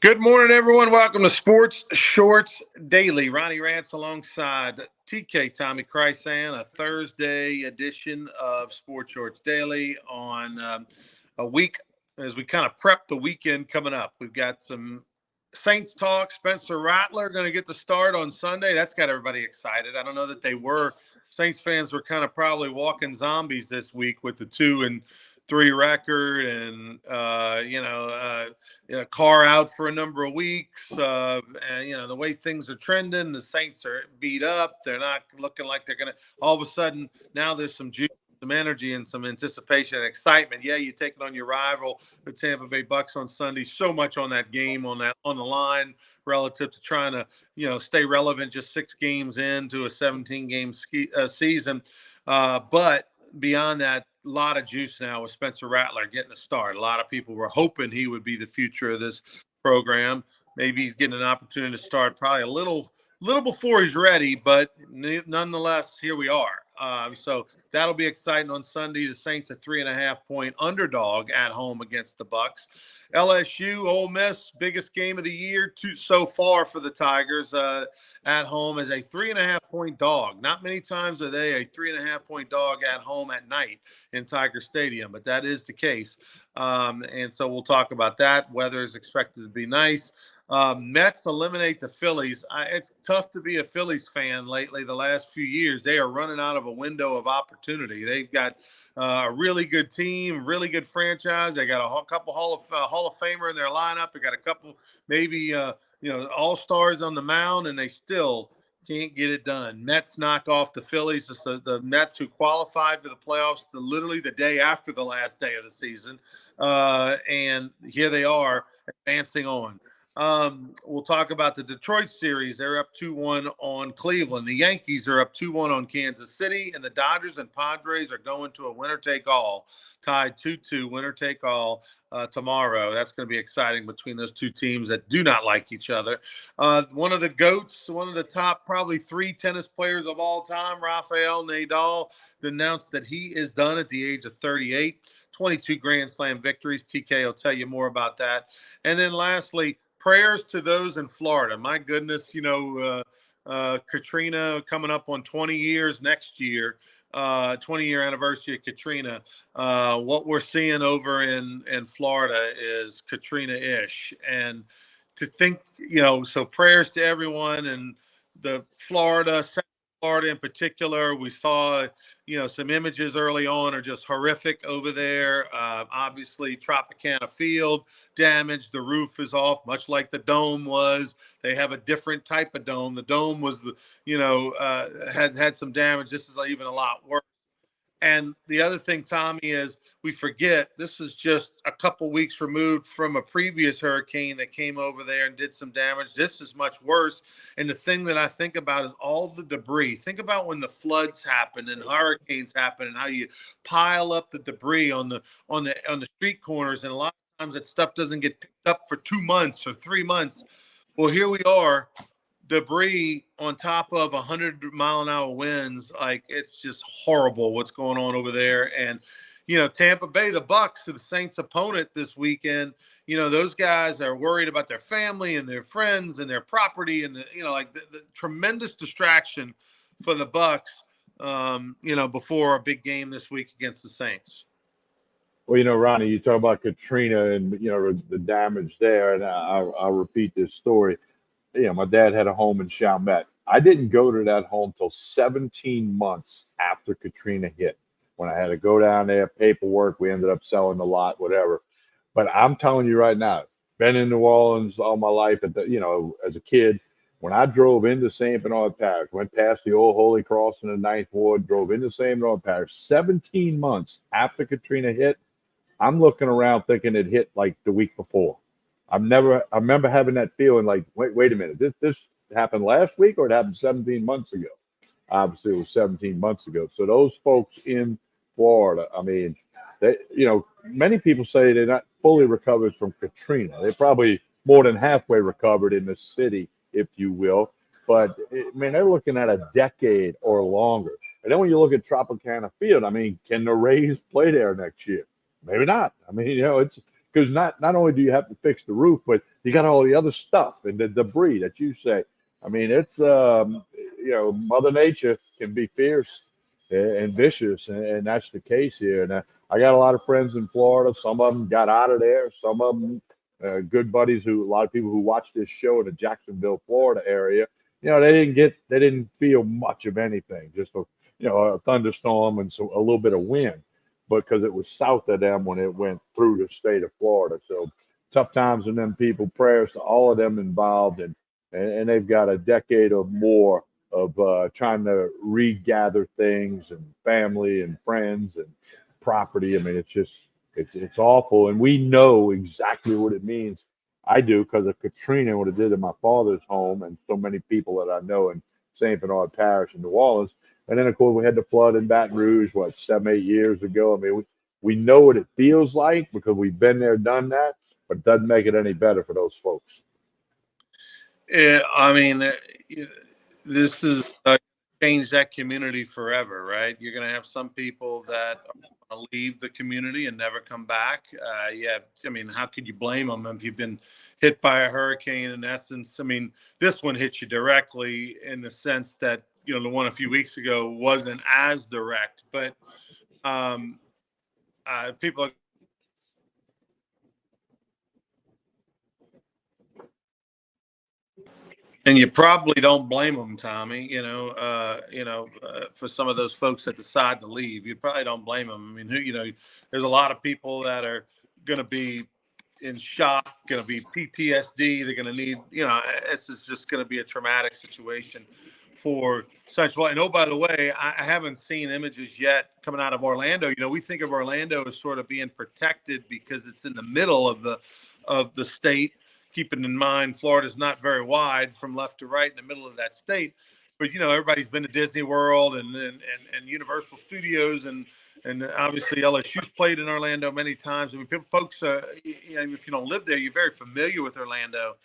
Good morning, everyone. Welcome to Sports Shorts Daily. Ronnie Rants alongside TK Tommy Chrysan, a Thursday edition of Sports Shorts Daily on a week as we kind of prep the weekend coming up. We've got some Saints talk. Spencer Rattler going to get the start on Sunday. That's got everybody excited. I don't know that they were. Saints fans were kind of probably walking zombies this week with the 2-3 record and, Carr out for a number of weeks. And the way things are trending, the Saints are beat up. They're not looking like they're going to all of a sudden. Now there's some juice, some energy, and some anticipation and excitement. Yeah, you take it on your rival, the Tampa Bay Bucks, on Sunday. So much on that game, on the line relative to trying to stay relevant just 6 games into a 17-game season. But beyond that, a lot of juice now with Spencer Rattler getting a start. A lot of people were hoping he would be the future of this program. Maybe he's getting an opportunity to start probably a little before he's ready, but nonetheless, here we are. So that'll be exciting on Sunday. The Saints a 3.5-point underdog at home against the Bucks. LSU, Ole Miss, biggest game of the year so far for the Tigers at home as a 3.5-point dog. Not many times are they a 3.5-point dog at home at night in Tiger Stadium, but that is the case. And so we'll talk about that. Weather is expected to be nice. Mets eliminate the Phillies. It's tough to be a Phillies fan lately. The last few years, they are running out of a window of opportunity. They've got a really good team, really good franchise. They got a couple Hall of Famer in their lineup. They got a couple maybe all-stars on the mound, and they still can't get it done. Mets knock off the Phillies. The Mets, who qualified for the playoffs literally the day after the last day of the season, and here they are advancing on. We'll talk about the Detroit series. They're up 2-1 on Cleveland. The Yankees are up 2-1 on Kansas City, and the Dodgers and Padres are going to a winner-take-all, tied 2-2, winner-take-all tomorrow. That's going to be exciting between those two teams that do not like each other. One of the GOATs, one of the top probably 3 tennis players of all time, Rafael Nadal, announced that he is done at the age of 38. 22 Grand Slam victories. TK will tell you more about that. And then lastly, prayers to those in Florida. My goodness, Katrina coming up on 20 years next year, 20-year anniversary of Katrina. What we're seeing over in Florida is Katrina-ish. And to think, so prayers to everyone in the South Florida in particular. We saw, some images early on are just horrific over there. Obviously, Tropicana Field damaged. The roof is off, much like the dome was. They have a different type of dome. The dome was, had some damage. This is even a lot worse. And the other thing, Tommy, is we forget this is just a couple weeks removed from a previous hurricane that came over there and did some damage. This is much worse. And the thing that I think about is all the debris. Think about when the floods happen and hurricanes happen and how you pile up the debris on the street corners. And a lot of times that stuff doesn't get picked up for 2 months or 3 months. Well, here we are. Debris on top of 100-mile-an-hour winds. It's just horrible what's going on over there. And Tampa Bay, the Bucks, the Saints' opponent this weekend, those guys are worried about their family and their friends and their property, and the tremendous distraction for the Bucks before a big game this week against the Saints. Well, Ronnie, you talk about Katrina and the damage there, and I'll repeat this story. My dad had a home in Chalmette. I didn't go to that home till 17 months after Katrina hit. When I had to go down there, paperwork, we ended up selling the lot, whatever. But I'm telling you right now, been in New Orleans all my life, as a kid. When I drove into St. Bernard Parish, went past the old Holy Cross in the 9th Ward, drove into St. Bernard Parish, 17 months after Katrina hit, I'm looking around thinking it hit like the week before. I remember having that feeling like, wait a minute, this happened last week or it happened 17 months ago? Obviously, it was 17 months ago. So those folks in Florida, many people say they're not fully recovered from Katrina. They're probably more than halfway recovered in the city, if you will. But, they're looking at a decade or longer. And then when you look at Tropicana Field, can the Rays play there next year? Maybe not. because not only do you have to fix the roof, but you got all the other stuff and the debris that you say. I mean, it's Mother Nature can be fierce and vicious, and that's the case here. And I got a lot of friends in Florida. Some of them got out of there. Some of them good buddies a lot of people who watch this show in the Jacksonville, Florida area. They didn't feel much of anything, just a thunderstorm and so a little bit of wind, because it was south of them when it went through the state of Florida. So tough times on them people. Prayers to all of them involved, and they've got a decade or more of trying to regather things and family and friends and property. I mean, it's awful, and we know exactly what it means. I do, because of Katrina, what it did to my father's home and so many people that I know in St. Bernard Parish in New Orleans. And then, of course, we had the flood in Baton Rouge, 7, 8 years ago. I mean, we know what it feels like because we've been there, done that, but it doesn't make it any better for those folks. I mean, this is change that community forever, right? You're going to have some people that are going to leave the community and never come back. Yeah, I mean, how could you blame them if you've been hit by a hurricane? In essence, I mean, this one hit you directly in the sense that the one a few weeks ago wasn't as direct, but people are. And you probably don't blame them, Tommy. For some of those folks that decide to leave, you probably don't blame them. I mean, there's a lot of people that are going to be in shock, going to be PTSD. They're going to need, this is just going to be a traumatic situation for Central. And oh, by the way, I haven't seen images yet coming out of Orlando. We think of Orlando as sort of being protected because it's in the middle of the state. Keeping in mind, Florida's not very wide from left to right in the middle of that state. But, everybody's been to Disney World and Universal Studios and obviously LSU's played in Orlando many times. I mean, folks, if you don't live there, you're very familiar with Orlando.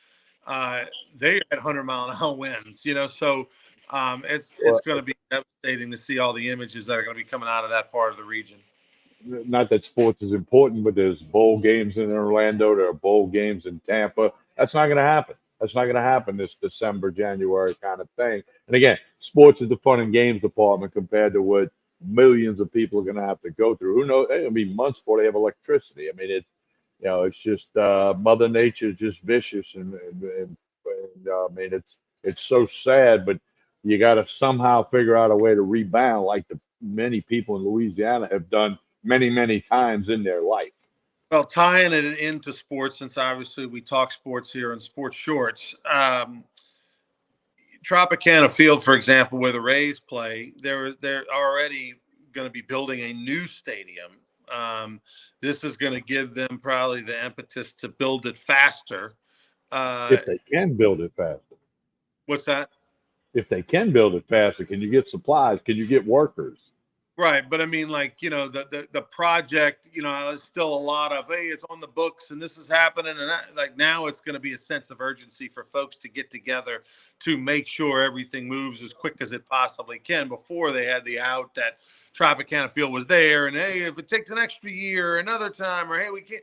They at 100-mile-an-hour winds, so it's going to be devastating to see all the images that are going to be coming out of that part of the region. Not that sports is important, but there's bowl games in Orlando. There are bowl games in Tampa. That's not going to happen. That's not going to happen this December, January kind of thing. And again, sports is the fun and games department compared to what millions of people are going to have to go through. Who knows? It'll be months before they have electricity. I mean, it's just Mother Nature is just vicious, and I mean, it's so sad, but you got to somehow figure out a way to rebound, like the many people in Louisiana have done many, many times in their life. Well, tying it into sports, since obviously we talk sports here in Sports Shorts, Tropicana Field, for example, where the Rays play, they're already going to be building a new stadium. This is going to give them probably the impetus to build it faster. If they can build it faster. What's that? If they can build it faster, can you get supplies? Can you get workers? Right, but I mean, like, the project, there's still a lot of, hey, it's on the books and this is happening, and like now it's going to be a sense of urgency for folks to get together to make sure everything moves as quick as it possibly can. Before they had the out that Tropicana Field was there, and hey, if it takes an extra year, another time, or hey, we can't.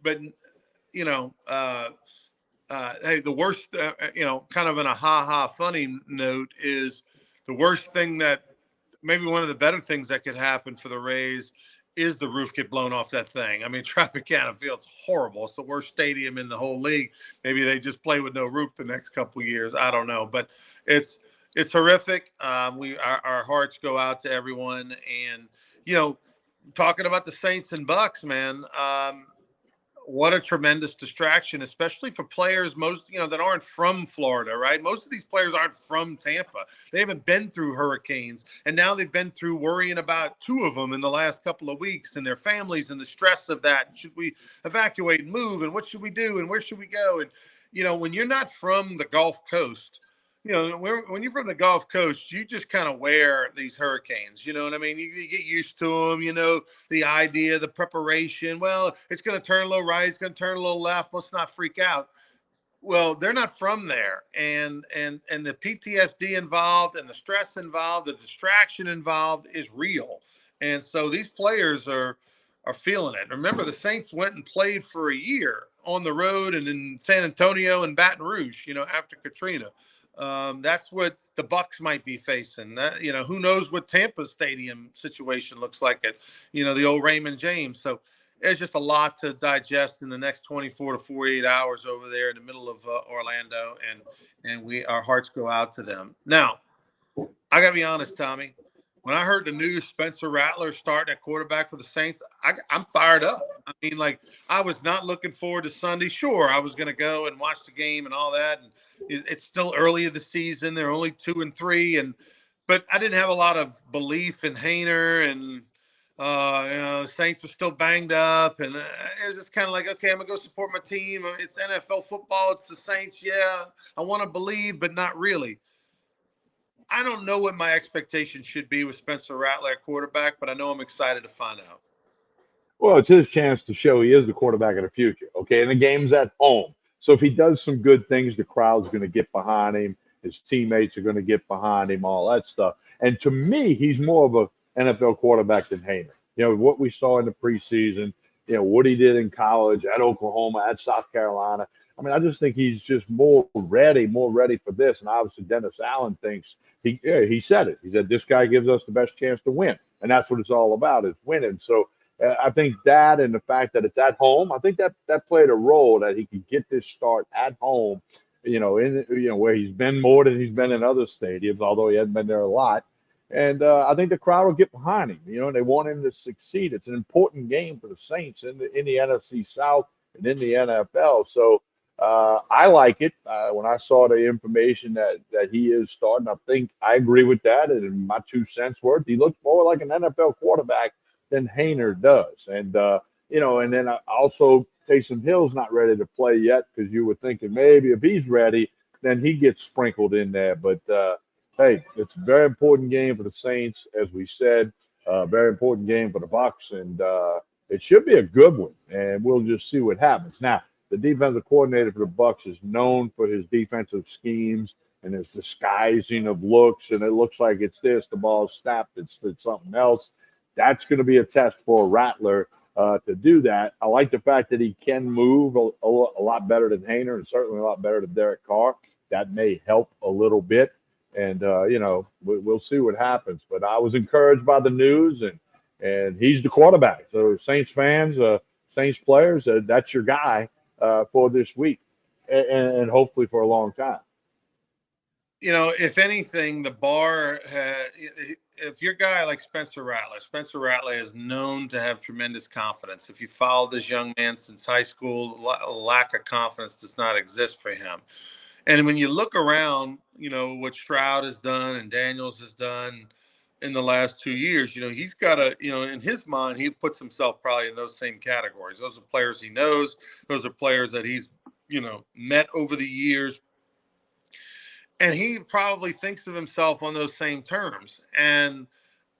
But hey, the worst, kind of in a ha funny note is the worst thing that. Maybe one of the better things that could happen for the Rays is the roof get blown off that thing. I mean, Tropicana Field's horrible. It's the worst stadium in the whole league. Maybe they just play with no roof the next couple of years. I don't know, but it's horrific. Our hearts go out to everyone, and talking about the Saints and Bucks, man. What a tremendous distraction, especially for players that aren't from Florida, right? Most of these players aren't from Tampa. They haven't been through hurricanes, and now they've been through worrying about two of them in the last couple of weeks, and their families and the stress of that. Should we evacuate and move, and what should we do, and where should we go? And when you're not from the Gulf Coast, when you're from the Gulf Coast, you just kind of wear these hurricanes. You know what I mean? You get used to them. The idea, the preparation. Well, it's going to turn a little right. It's going to turn a little left. Let's not freak out. Well, they're not from there, and the PTSD involved, and the stress involved, the distraction involved is real. And so these players are are feeling it. Remember, the Saints went and played for a year on the road and in San Antonio and Baton Rouge, after Katrina. That's what the Bucks might be facing. Who knows what Tampa's stadium situation looks like at, the old Raymond James. So there's just a lot to digest in the next 24 to 48 hours over there in the middle of Orlando, and our hearts go out to them. Now, I got to be honest, Tommy. When I heard the news, Spencer Rattler starting at quarterback for the Saints, I'm fired up. I mean, I was not looking forward to Sunday. Sure, I was going to go and watch the game and all that. And it's still early in the season. They're only 2-3, but I didn't have a lot of belief in Hainer, and the Saints were still banged up, and it was just kind of like, okay, I'm gonna go support my team. It's NFL football. It's the Saints. Yeah, I want to believe, but not really. I don't know what my expectations should be with Spencer Rattler at quarterback, but I know I'm excited to find out. Well, it's his chance to show he is the quarterback of the future. Okay, and the game's at home. So if he does some good things, the crowd's going to get behind him. His teammates are going to get behind him, all that stuff. And to me, he's more of an NFL quarterback than Hainer. What we saw in the preseason, what he did in college, at Oklahoma, at South Carolina. I mean, I just think he's just more ready for this. And obviously, Dennis Allen thinks he said it. He said, this guy gives us the best chance to win. And that's what it's all about, is winning. So I think that, and the fact that it's at home, I think that played a role, that he could get this start at home, where he's been more than he's been in other stadiums, although he hasn't been there a lot. And I think the crowd will get behind him. And they want him to succeed. It's an important game for the Saints in the NFC South and in the NFL. So I like it. When I saw the information that he is starting, I agree with that. And in my 2 cents worth, he looks more like an NFL quarterback than Hainer does. And, and then also Taysom Hill's not ready to play yet, because you were thinking maybe if he's ready, then he gets sprinkled in there. But, hey, it's a very important game for the Saints, as we said, very important game for the Bucks, and it should be a good one, and we'll just see what happens. Now, the defensive coordinator for the Bucks is known for his defensive schemes and his disguising of looks, and it looks like it's this, the ball's snapped, it's something else. That's going to be a test for Rattler to do that. I like the fact that he can move a lot better than Hainer, and certainly a lot better than Derek Carr. That may help a little bit. And, we'll see what happens. But I was encouraged by the news, and he's the quarterback. So Saints fans, Saints players, that's your guy for this week, and hopefully for a long time. If anything, the bar, if you're a guy like Spencer Rattler is known to have tremendous confidence. If you followed this young man since high school, lack of confidence does not exist for him. And when you look around, what Stroud has done and Daniels has done in the last 2 years, he's got in his mind, he puts himself probably in those same categories. Those are players he knows. Those are players that he's, met over the years. And he probably thinks of himself on those same terms, and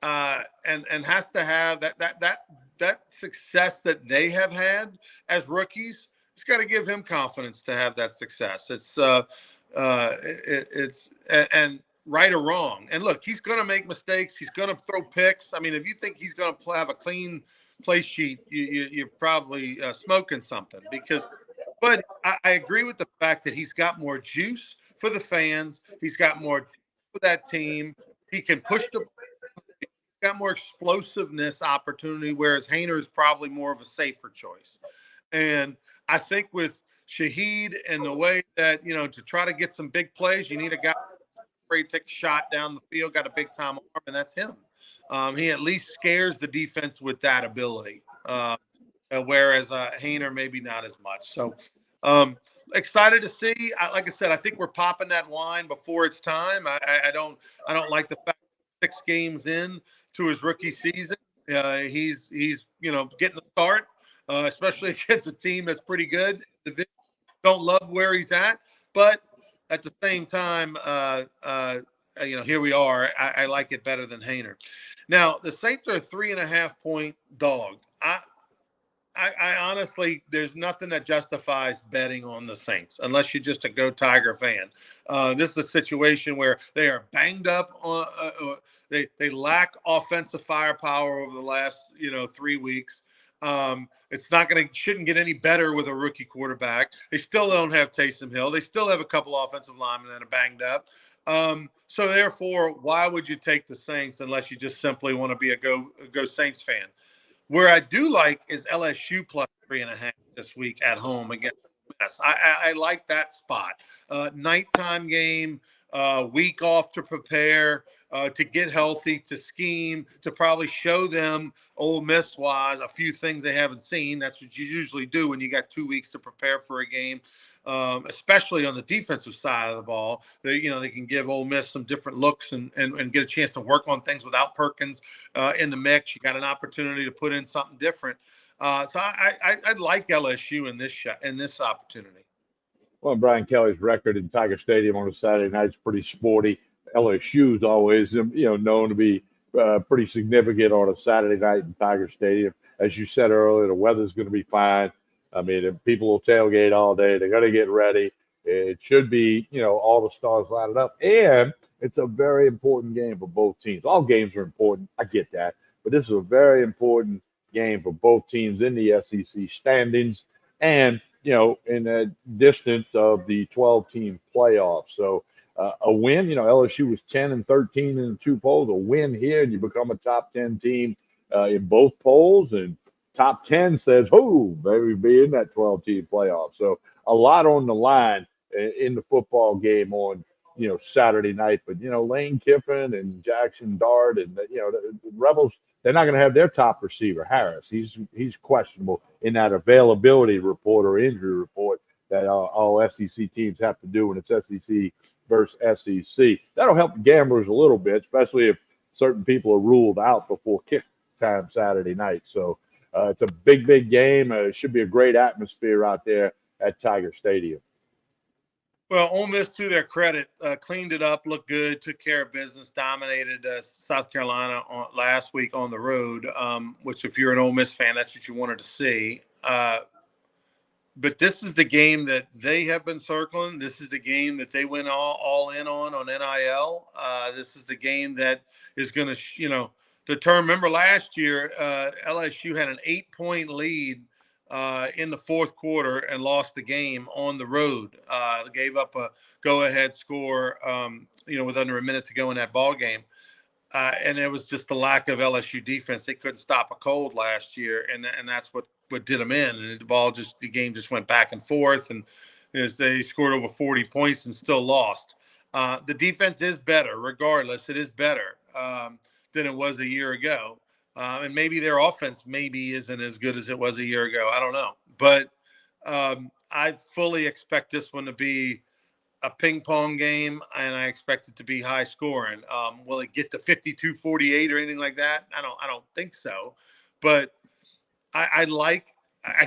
has to have that success that they have had as rookies. It's got to give him confidence to have that success. It's right or wrong. And look, he's going to make mistakes. He's going to throw picks. I mean, if you think he's going to have a clean play sheet, you're probably smoking something. But I agree with the fact that he's got more juice for the fans. He's got more for that team. He can push the. He's got more explosiveness opportunity, whereas Hainer is probably more of a safer choice. And I think with Shaheed and the way that, to try to get some big plays, you need a guy ready to take a shot down the field, got a big time arm, and that's him. He at least scares the defense with that ability, whereas Hainer maybe not as much. So excited to see. Like I said, I think we're popping that wine before it's time. I don't like the fact that 6 games in to his rookie season, he's getting the start. Especially against a team that's pretty good. Don't love where he's at, but at the same time, here we are. I like it better than Hainer. Now, the Saints are a 3.5-point dog. I honestly, there's nothing that justifies betting on the Saints unless you're just a Go Tiger fan. This is a situation where they are banged up. They lack offensive firepower over the last 3 weeks. It's not going to shouldn't get any better with a rookie quarterback. They still don't have Taysom Hill. They still have a couple offensive linemen that are banged up. So therefore, why would you take the Saints unless you just simply want to be a go Saints fan? Where I do like is LSU plus 3.5 this week at home against Yes, I like that spot. Nighttime game, week off to prepare, to get healthy, to scheme, to probably show them Ole Miss wise a few things they haven't seen. That's what you usually do when you got 2 weeks to prepare for a game, especially on the defensive side of the ball. They can give Ole Miss some different looks and get a chance to work on things without Perkins in the mix. You got an opportunity to put in something different. So I'd like LSU in this opportunity. Well, Brian Kelly's record in Tiger Stadium on a Saturday night is pretty sporty. LSU's always, known to be pretty significant on a Saturday night in Tiger Stadium. As you said earlier, the weather's going to be fine. I mean, if people will tailgate all day. They're going to get ready. It should be, all the stars lined up. And it's a very important game for both teams. All games are important. I get that. But this is a very important game for both teams in the SEC standings. And in a distance of the 12-team playoffs. So a win, LSU was 10-13 in the two polls. A win here, and you become a top 10 team in both polls. And top 10 says, oh, maybe be in that 12-team playoff. So a lot on the line in the football game on, Saturday night. But, Lane Kiffin and Jackson Dart and, the Rebels, they're not going to have their top receiver, Harris. He's questionable in that availability report or injury report that all SEC teams have to do when it's SEC versus SEC. That'll help the gamblers a little bit, especially if certain people are ruled out before kick time Saturday night. So it's a big, big game. It should be a great atmosphere out there at Tiger Stadium. Well, Ole Miss, to their credit, cleaned it up, looked good, took care of business, dominated South Carolina last week on the road, which if you're an Ole Miss fan, that's what you wanted to see. But this is the game that they have been circling. This is the game that they went all in on NIL. This is the game that is going to, determine. Remember last year, LSU had an 8-point lead in the fourth quarter and lost the game on the road. Gave up a go-ahead score, with under a minute to go in that ball game. And it was just the lack of LSU defense. They couldn't stop a cold last year, and that's what did them in. And the game just went back and forth, and they scored over 40 points and still lost. The defense is better, regardless. It is better than it was a year ago. And maybe their offense isn't as good as it was a year ago. I don't know. But I fully expect this one to be a ping pong game, and I expect it to be high scoring. Will it get to 52-48 or anything like that? I don't think so. But I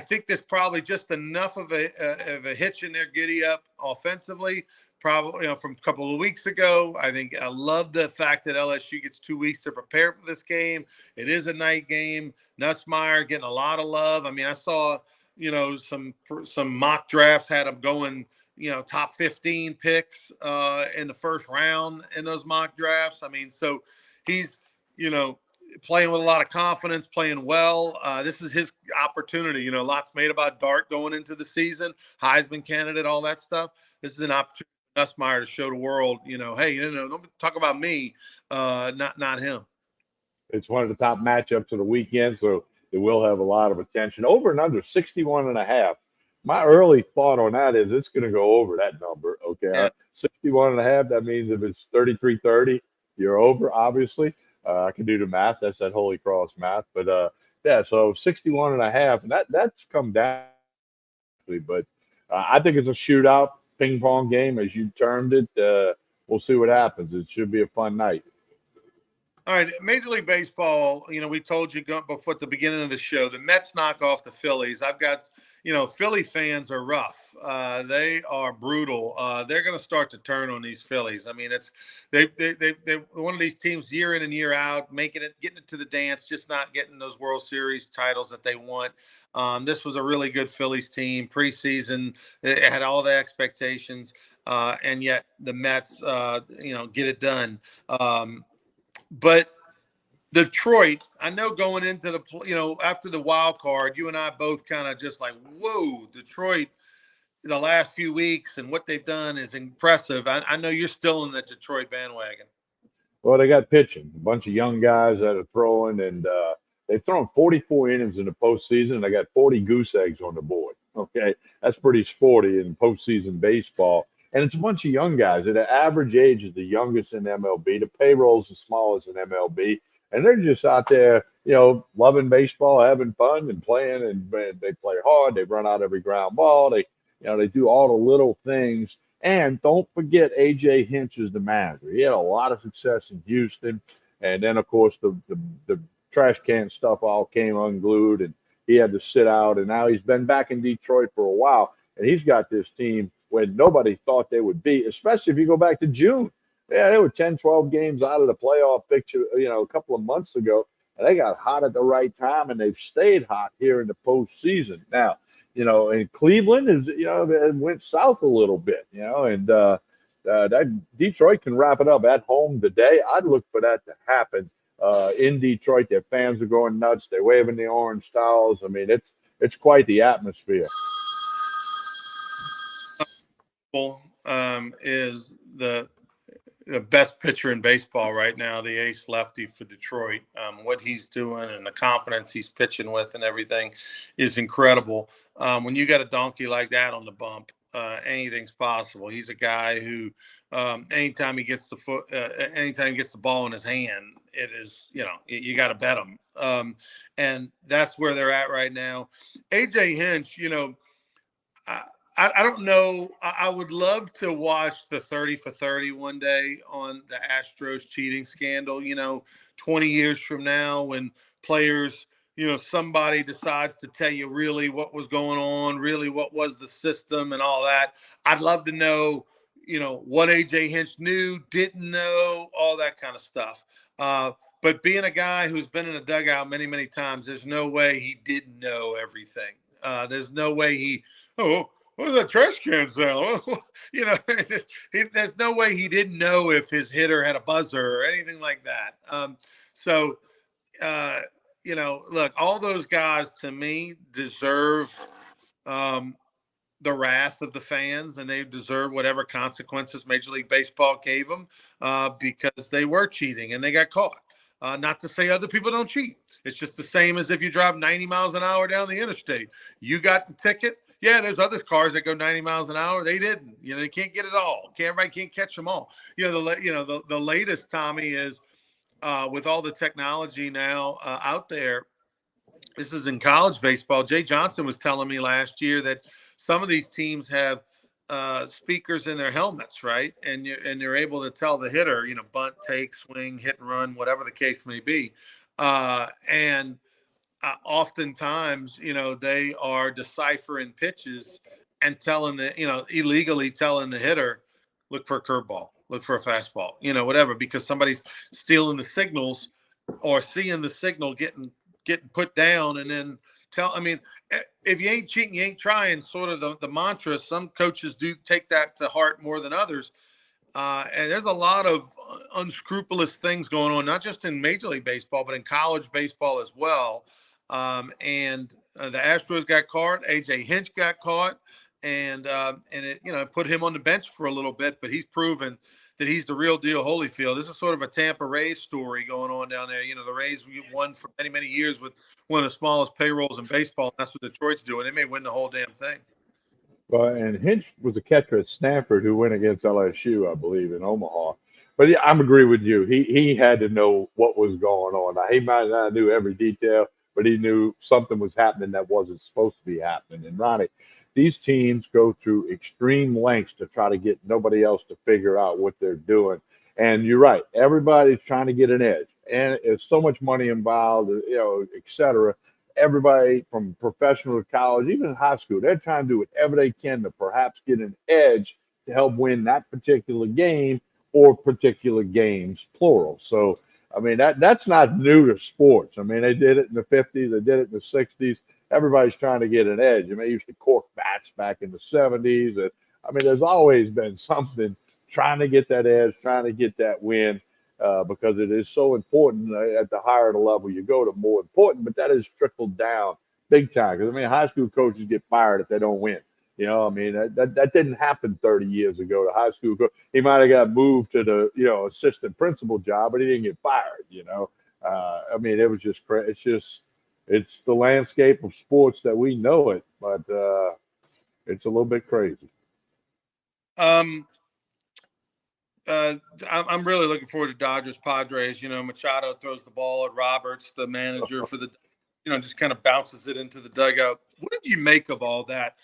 think there's probably just enough of a hitch in their giddy up offensively. Probably, from a couple of weeks ago. I love the fact that LSU gets 2 weeks to prepare for this game. It is a night game. Nussmeier getting a lot of love. I mean, I saw, some mock drafts had him going, top 15 picks in the first round in those mock drafts. I mean, so he's, playing with a lot of confidence, playing well. This is his opportunity. Lots made about Dart going into the season, Heisman candidate, all that stuff. This is an opportunity for Nussmeier to show the world, hey, don't talk about me, not him. It's one of the top matchups of the weekend, so it will have a lot of attention. Over and under 61.5. My early thought on that is it's going to go over that number. Okay. Yeah. 61.5, that means if it's 33-30, you're over, obviously. I can do the math. That's that Holy Cross math. But yeah, so 61.5, and that's come down. But I think it's a shootout ping pong game, as you termed it. We'll see what happens. It should be a fun night. All right, Major League Baseball, we told you before at the beginning of the show, the Mets knock off the Phillies. I've got, Philly fans are rough. They are brutal. They're going to start to turn on these Phillies. I mean, they're one of these teams year in and year out, getting it to the dance, just not getting those World Series titles that they want. This was a really good Phillies team preseason. It had all the expectations, and yet the Mets, get it done. But Detroit, I know going into after the wild card, you and I both kind of just like, whoa, Detroit, the last few weeks and what they've done is impressive. I know you're still in the Detroit bandwagon. Well, they got pitching, a bunch of young guys that are throwing, and they've thrown 44 innings in the postseason. And they got 40 goose eggs on the board. Okay, that's pretty sporty in postseason baseball. And it's a bunch of young guys. The average age is the youngest in MLB. The payroll's the smallest in MLB, and they're just out there, loving baseball, having fun, and playing. And they play hard. They run out every ground ball. They do all the little things, and don't forget, AJ Hinch is the manager. He had a lot of success in Houston. And then, of course, the trash can stuff all came unglued, and he had to sit out. And now he's been back in Detroit for a while. And he's got this team where nobody thought they would be, especially if you go back to June. Yeah, they were 10, 12 games out of the playoff picture, a couple of months ago. And they got hot at the right time, and they've stayed hot here in the postseason. Now, and Cleveland is, it went south a little bit, and that Detroit can wrap it up at home today. I'd look for that to happen in Detroit. Their fans are going nuts. They're waving the orange towels. I mean, it's quite the atmosphere. Is the best pitcher in baseball right now, the ace lefty for Detroit. What he's doing and the confidence he's pitching with and everything is incredible. When you got a donkey like that on the bump, anything's possible. He's a guy who, anytime he gets anytime he gets the ball in his hand, it is, you got to bet him. And that's where they're at right now. AJ Hinch, I don't know. I would love to watch the 30 for 30 one day on the Astros cheating scandal, 20 years from now when players, somebody decides to tell you really what was going on, really what was the system and all that. I'd love to know, what AJ Hinch knew, didn't know, all that kind of stuff. But being a guy who's been in a dugout many, many times, there's no way he didn't know everything. There's no way what was that trash can sound? There's no way he didn't know if his hitter had a buzzer or anything like that. Uh, look, all those guys to me deserve the wrath of the fans, and they deserve whatever consequences Major League Baseball gave them because they were cheating and they got caught. Not to say other people don't cheat. It's just the same as if you drive 90 miles an hour down the interstate. You got the ticket. Yeah, there's other cars that go 90 miles an hour. They didn't. They can't get it all. Everybody can't catch them all. The latest, Tommy, is with all the technology now out there. This is in college baseball. Jay Johnson was telling me last year that some of these teams have speakers in their helmets, right? And you're able to tell the hitter, bunt, take, swing, hit and run, whatever the case may be. And oftentimes, they are deciphering pitches and telling illegally telling the hitter, look for a curveball, look for a fastball, whatever, because somebody's stealing the signals or seeing the signal getting put down and then if you ain't cheating, you ain't trying, sort of the mantra. Some coaches do take that to heart more than others. And there's a lot of unscrupulous things going on, not just in Major League Baseball, but in college baseball as well. And the Astros got caught. AJ Hinch got caught, and it put him on the bench for a little bit. But he's proven that he's the real deal. Holyfield. This is sort of a Tampa Rays story going on down there. The Rays won for many, many years with one of the smallest payrolls in baseball. And that's what Detroit's doing. They may win the whole damn thing. Well, and Hinch was a catcher at Stanford who went against LSU, I believe, in Omaha. But yeah, I'm agree with you. He had to know what was going on. Now, he might not knew every detail, but he knew something was happening that wasn't supposed to be happening. And Ronnie, these teams go through extreme lengths to try to get nobody else to figure out what they're doing. And you're right. Everybody's trying to get an edge, and there's so much money involved, et cetera. Everybody from professional to college, even in high school, they're trying to do whatever they can to perhaps get an edge to help win that particular game or particular games, plural. So, I mean, that's not new to sports. I mean, they did it in the 50s, they did it in the 60s. Everybody's trying to get an edge. I mean, they used to cork bats back in the 70s. And, I mean, there's always been something trying to get that edge, trying to get that win. because it is so important. At the higher the level you go, the more important. But that has trickled down big time. Because I mean, high school coaches get fired if they don't win. You know, I mean that didn't happen 30 years ago. The high school coach, he might have got moved to the assistant principal job, but he didn't get fired. I mean, it was just it's the landscape of sports that we know it, but it's a little bit crazy. Um, I'm really looking forward to Dodgers Padres. Machado throws the ball at Roberts, the manager for the, just kind of bounces it into the dugout. What did you make of all that?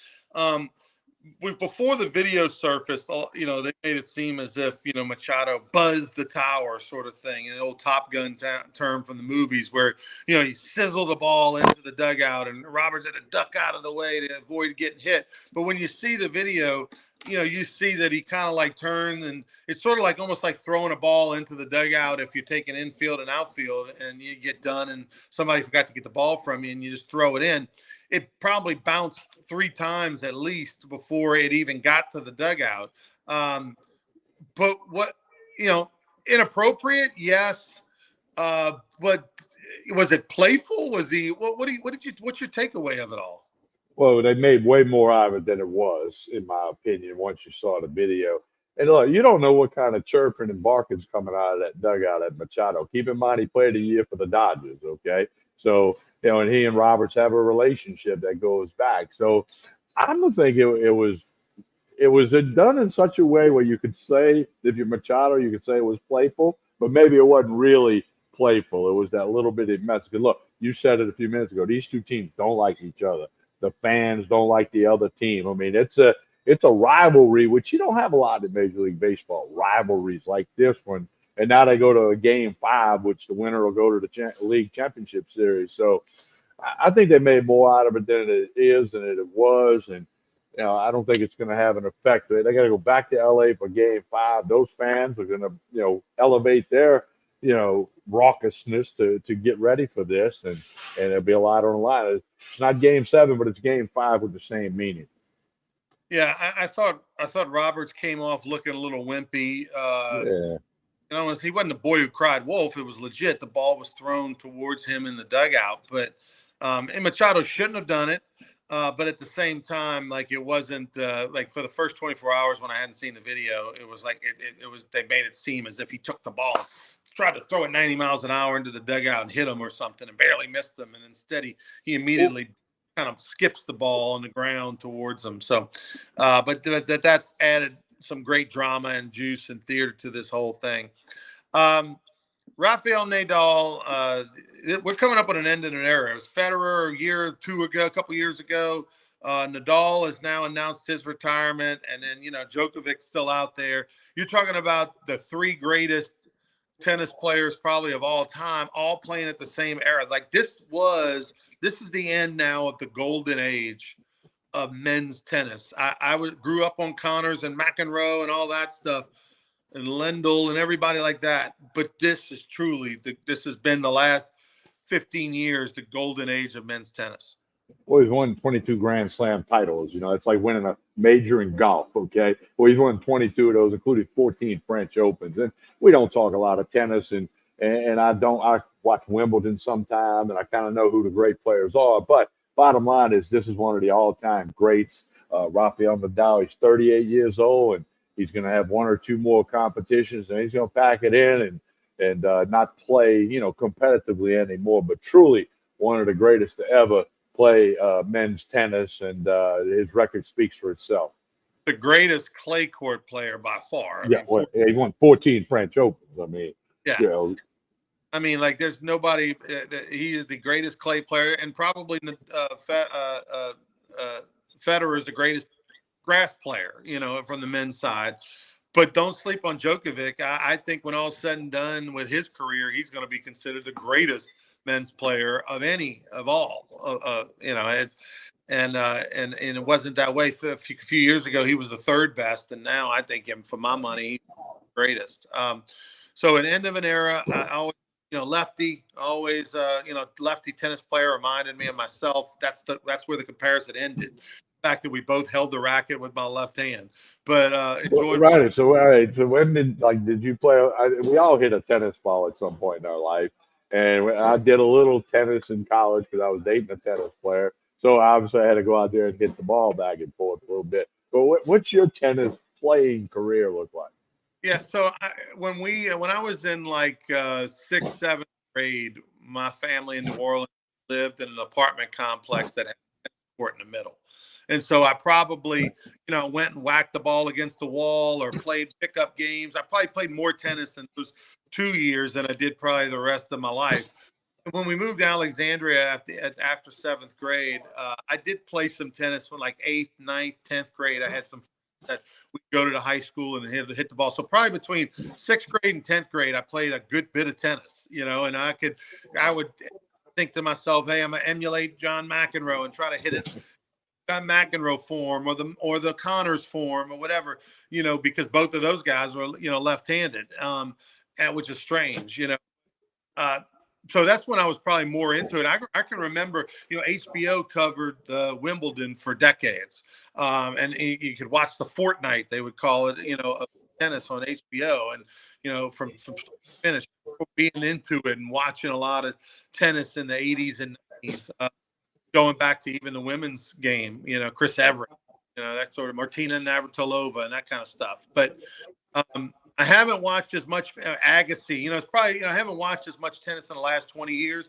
Before the video surfaced, they made it seem as if, Machado buzzed the tower sort of thing, an old Top Gun term from the movies where, he sizzled the ball into the dugout and Roberts had to duck out of the way to avoid getting hit. But when you see the video, you see that he kind of like turned, and it's sort of like almost like throwing a ball into the dugout if you take an infield and outfield and you get done and somebody forgot to get the ball from you and you just throw it in. It probably bounced 3 times at least before it even got to the dugout. But inappropriate? Yes. But was it playful? What's your takeaway of it all? Well, they made way more out of it than it was, in my opinion, once you saw the video. And look, you don't know what kind of chirping and barking's coming out of that dugout at Machado. Keep in mind, he played a year for the Dodgers, okay? So, and he and Roberts have a relationship that goes back. So I don't think it was done in such a way where you could say, if you're Machado, you could say it was playful, but maybe it wasn't really playful. It was that little bit of mess. Look, you said it a few minutes ago. These two teams don't like each other. The fans don't like the other team. I mean, it's a rivalry, which you don't have a lot in Major League Baseball. Rivalries like this one, and now they go to a Game 5, which the winner will go to the league championship series. So I think they made more out of it than it is and it was, and I don't think it's going to have an effect. They got to go back to LA for Game 5. Those fans are going to, elevate their, raucousness to get ready for this, and there'll be a lot on the line. It's not Game 7, but it's Game 5 with the same meaning. Yeah, I thought Roberts came off looking a little wimpy. Yeah. He wasn't a boy who cried wolf. It was legit. The ball was thrown towards him in the dugout, but and Machado shouldn't have done it. But at the same time, like it wasn't like for the first 24 hours when I hadn't seen the video, it was like it was they made it seem as if he took the ball, tried to throw it 90 miles an hour into the dugout and hit him or something and barely missed him. And instead he immediately kind of skips the ball on the ground towards him. So, but that's added some great drama and juice and theater to this whole thing. Rafael Nadal, we're coming up on an end in an era. It was Federer a year or two ago, a couple years ago. Nadal has now announced his retirement, and then Djokovic's still out there. You're talking about the 3 greatest tennis players probably of all time, all playing at the same era. Like this is the end now of the golden age of men's tennis. I grew up on Connors and McEnroe and all that stuff, and Lendl and everybody like that. But this is truly this has been the last 15 years, the golden age of men's tennis. Well, he's won 22 Grand Slam titles. It's like winning a major in golf, okay? Well, he's won 22 of those, including 14 French Opens. And we don't talk a lot of tennis, and I watch Wimbledon sometime, and I kind of know who the great players are. But bottom line is this is one of the all-time greats. Rafael Nadal, he's 38 years old, and he's going to have 1 or 2 more competitions, and he's going to pack it in and not play, competitively anymore, but truly one of the greatest to ever play men's tennis, and his record speaks for itself. The greatest clay court player by far. He won 14 French Opens. I mean, yeah. I mean, like, there's nobody. He is the greatest clay player, and probably Federer is the greatest grass player, from the men's side. But don't sleep on Djokovic. I think when all's said and done with his career, he's going to be considered the greatest men's player of all. And it wasn't that way. A few years ago, he was the 3rd best, and now I think him, for my money, he's the greatest. So an end of an era. I always, lefty, always, lefty tennis player reminded me of myself. That's where the comparison ended. fact that we both held the racket with my left hand, but Well, enjoyed. right. So, all right. So, when did you play? We all hit a tennis ball at some point in our life, and I did a little tennis in college because I was dating a tennis player. So obviously, I had to go out there and hit the ball back and forth a little bit. But what's your tennis playing career look like? Yeah. So when I was in like sixth, seventh grade, my family in New Orleans lived in an apartment complex that had a court in the middle. And so I probably, went and whacked the ball against the wall or played pickup games. I probably played more tennis in those 2 years than I did probably the rest of my life. When we moved to Alexandria after seventh grade, I did play some tennis from like eighth, ninth, 10th grade. I had some that we go to the high school and hit the ball. So probably between sixth grade and 10th grade, I played a good bit of tennis, and I would think to myself, hey, I'm gonna emulate John McEnroe and try to hit it John McEnroe form or the Connors form or whatever, because both of those guys were, left-handed, which is strange, uh, so that's when I was probably more into it. I can remember, HBO covered Wimbledon for decades, and you could watch the fortnight, they would call it, of tennis on HBO, and from start to finish, being into it and watching a lot of tennis in the 80s and 90s, going back to even the women's game, Chris Everett, that sort of Martina Navratilova and that kind of stuff. But I haven't watched as much Agassi. It's probably I haven't watched as much tennis in the last 20 years.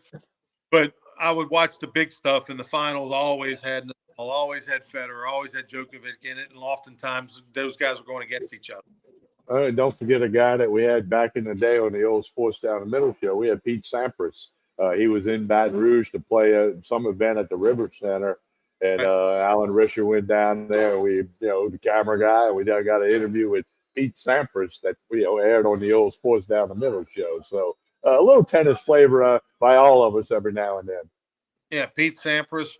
But I would watch the big stuff in the finals. Always had Federer, always had Djokovic in it, and oftentimes those guys were going against each other. Don't forget a guy that we had back in the day on the old Sports Down the Middle show. We had Pete Sampras. He was in Baton Rouge to play some event at the River Center, and Right. Alan Risher went down there. We, the camera guy, and we got an interview with Pete Sampras that we aired on the old Sports Down the Middle show. So a little tennis flavor by all of us every now and then. Yeah, Pete Sampras,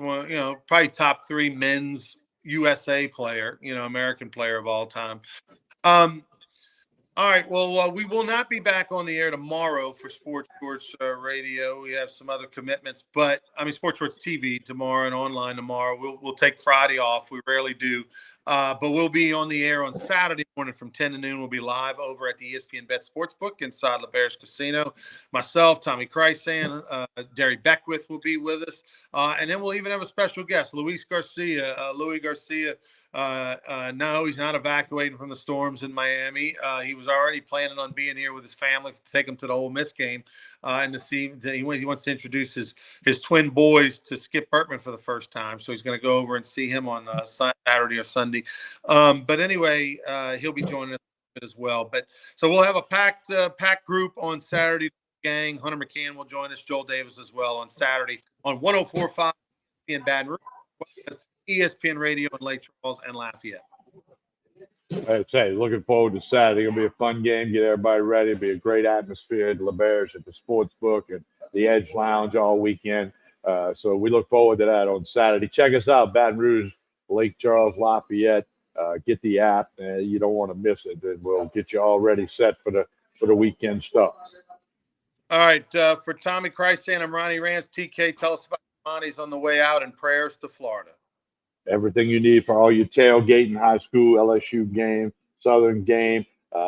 probably top three men's USA player, American player of all time. All right. Well, we will not be back on the air tomorrow for Sports Shorts Radio. We have some other commitments, but Sports Shorts TV tomorrow and online tomorrow. We'll take Friday off. We rarely do, but we'll be on the air on Saturday morning from 10 to noon. We'll be live over at the ESPN Bet Sportsbook inside LeBear's Casino. Myself, Tommy Chrysan, Derry Beckwith will be with us, and then we'll even have a special guest, Louis Garcia. No, he's not evacuating from the storms in Miami. He was already planning on being here with his family to take him to the Ole Miss game, and to see. He wants to introduce his twin boys to Skip Bertman for the first time. So he's going to go over and see him on Saturday or Sunday. But anyway, he'll be joining us as well. But so we'll have a packed group on Saturday. Gang, Hunter McCann will join us. Joel Davis as well on Saturday on 104.5 in Baton Rouge. ESPN Radio in Lake Charles and Lafayette. I'd say, looking forward to Saturday. It'll be a fun game. Get everybody ready. It'll be a great atmosphere at LeBear's at the sports book and the Edge Lounge all weekend. So we look forward to that on Saturday. Check us out, Baton Rouge, Lake Charles, Lafayette. Get the app. You don't want to miss it. And we'll get you all ready set for the weekend stuff. All right. For Tommy Chrysan, I'm Ronnie Rance. TK, tell us about Ronnie's on the way out and prayers to Florida. Everything you need for all your tailgating, high school, LSU game, Southern game,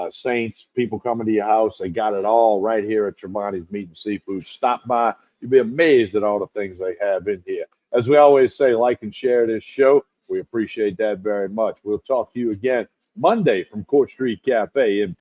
Saints, people coming to your house. They got it all right here at Tremonti's Meat and Seafood. Stop by. You'll be amazed at all the things they have in here. As we always say, like and share this show. We appreciate that very much. We'll talk to you again Monday from Court Street Cafe in